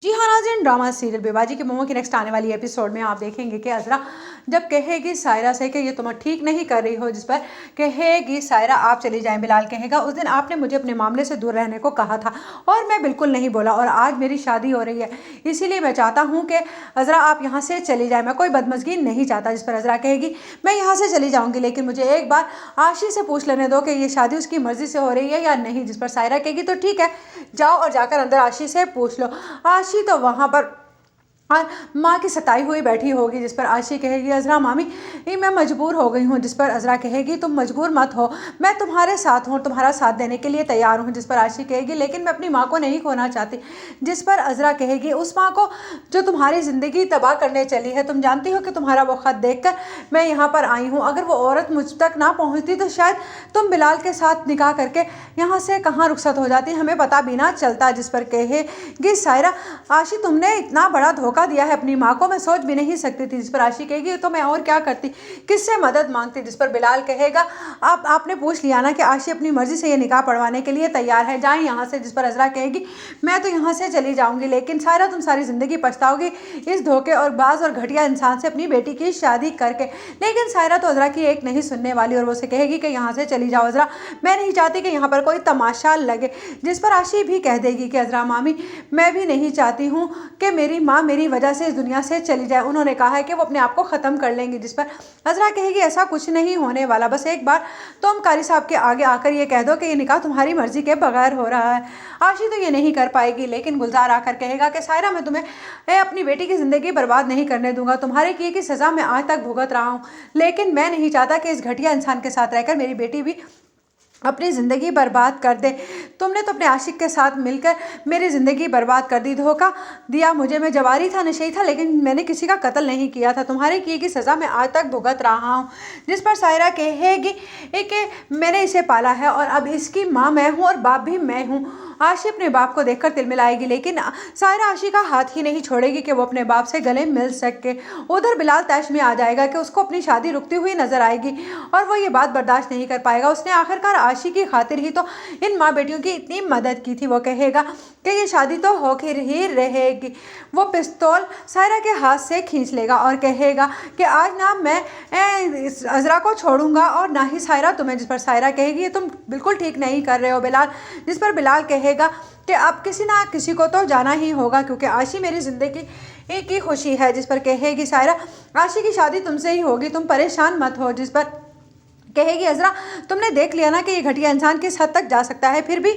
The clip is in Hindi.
जी हाँ नाज़रीन, ड्रामा सीरियल बेबाजी के मोमो की नेक्स्ट आने वाली एपिसोड में आप देखेंगे कि अज़रा जब कहेगी सायरा से कि ये तुम ठीक नहीं कर रही हो, जिस पर कहेगी सायरा आप चली जाएं। बिलाल कहेगा उस दिन आपने मुझे अपने मामले से दूर रहने को कहा था और मैं बिल्कुल नहीं बोला, और आज मेरी शादी हो रही है, इसीलिए मैं चाहता हूँ कि अज़रा आप यहाँ से चली जाए। मैं कोई बदमज़गी नहीं चाहता। जिस पर अज़रा कहेगी मैं यहाँ से चली जाऊँगी, लेकिन मुझे एक बार आशी से पूछ लेने दो कि ये शादी उसकी मर्ज़ी से हो रही है या नहीं। जिस पर सायरा कहेगी तो ठीक है, जाओ और जाकर अंदर आशी से पूछ लो। आशी तो वहाँ पर और माँ की सताई हुई बैठी होगी। जिस पर आशी कहेगी अज़रा मामी मैं मजबूर हो गई हूँ। जिस पर अज़रा कहेगी तुम मजबूर मत हो, मैं तुम्हारे साथ हूँ, तुम्हारा साथ देने के लिए तैयार हूँ। जिस पर आशी कहेगी लेकिन मैं अपनी माँ को नहीं खोना चाहती। जिस पर अज़रा कहेगी उस माँ को जो तुम्हारी ज़िंदगी तबाह करने चली है, तुम जानती हो कि तुम्हारा वो ख़त देखकर मैं यहाँ पर आई हूँ। अगर वो औरत मुझ तक ना पहुँचती तो शायद तुम बिलाल के साथ निकाह करके यहाँ से कहाँ रुखसत हो जाती, हमें पता भी ना चलता। जिस पर कहेगी सायरा आशी तुमने इतना बड़ा धोखा दिया है अपनी माँ को, मैं सोच भी नहीं सकती थी। जिस पर आशी कहेगी तो मैं और क्या करती, किससे मदद मांगती। जिस पर बिलाल कहेगा आपने पूछ लिया ना कि आशी अपनी मर्जी से ये निकाह पढ़वाने के लिए तैयार है, जाएं यहाँ से। जिस पर अज़रा कहेगी मैं तो यहाँ से चली जाऊंगी, लेकिन सायरा तुम सारी जिंदगी पछताओगी इस धोखे और बाज और घटिया इंसान से अपनी बेटी की शादी करके। लेकिन सायरा तो अज़रा की एक नहीं सुनने वाली और वो से कहेगी कि यहाँ से चली जाओ अज़रा, मैं नहीं चाहती कि यहाँ पर कोई तमाशा लगे। जिस पर आशी भी कह देगी कि अज़रा मामी मैं भी नहीं चाहती हूँ कि मेरी माँ मेरी वजह से इस दुनिया से चली जाए, उन्होंने कहा है कि वो अपने आप को ख़त्म कर लेंगी। जिस पर अज़रा कहेगी ऐसा कुछ नहीं होने वाला, बस एक बार तुम कारी साहब के आगे आकर ये कह दो कि ये निकाह तुम्हारी मर्जी के बगैर हो रहा है। आशी तो ये नहीं कर पाएगी, लेकिन गुलजार आकर कहेगा कि सायरा मैं तुम्हें अपनी बेटी की ज़िंदगी बर्बाद नहीं करने दूंगा, तुम्हारे किए की सज़ा मैं आज तक भुगत रहा हूँ, लेकिन मैं नहीं चाहता कि इस घटिया इंसान के साथ रहकर मेरी बेटी भी अपनी ज़िंदगी बर्बाद कर दे। तुमने तो अपने आशिक के साथ मिलकर मेरी ज़िंदगी बर्बाद कर दी, धोखा दिया मुझे। मैं जवारी था, नशेई था, लेकिन मैंने किसी का कत्ल नहीं किया था, तुम्हारे किए की सज़ा मैं आज तक भुगत रहा हूँ। जिस पर सायरा कहेगी कि मैंने इसे पाला है और अब इसकी माँ मैं हूँ और बाप भी मैं हूँ। आशी अपने बाप को देखकर तिलमिलाएगी, लेकिन सायरा आशी का हाथ ही नहीं छोड़ेगी कि वो अपने बाप से गले मिल सके। उधर बिलाल तैश में आ जाएगा कि उसको अपनी शादी रुकती हुई नजर आएगी और वो ये बात बर्दाश्त नहीं कर पाएगा। उसने आखिरकार आशी की खातिर ही तो इन माँ बेटियों की इतनी मदद की थी। वो कहेगा कि ये शादी तो होकर ही रहेगी। वो पिस्तौल सायरा के हाथ से खींच लेगा और कहेगा कि आज ना मैं अज़रा को छोड़ूंगा और ना ही सायरा तुम्हें। जिस पर सायरा कहेगी ये तुम बिल्कुल ठीक नहीं कर रहे हो बिलाल। जिस पर बिलाल कहेगा कि अब किसी ना किसी को तो जाना ही होगा, क्योंकि आशी मेरी ज़िंदगी एक ही खुशी है। जिस पर कहेगी सायरा आशी की शादी तुमसे ही होगी, तुम परेशान मत हो। जिस पर कहेगी अज़रा तुमने देख लिया ना कि ये घटिया इंसान किस हद तक जा सकता है, फिर भी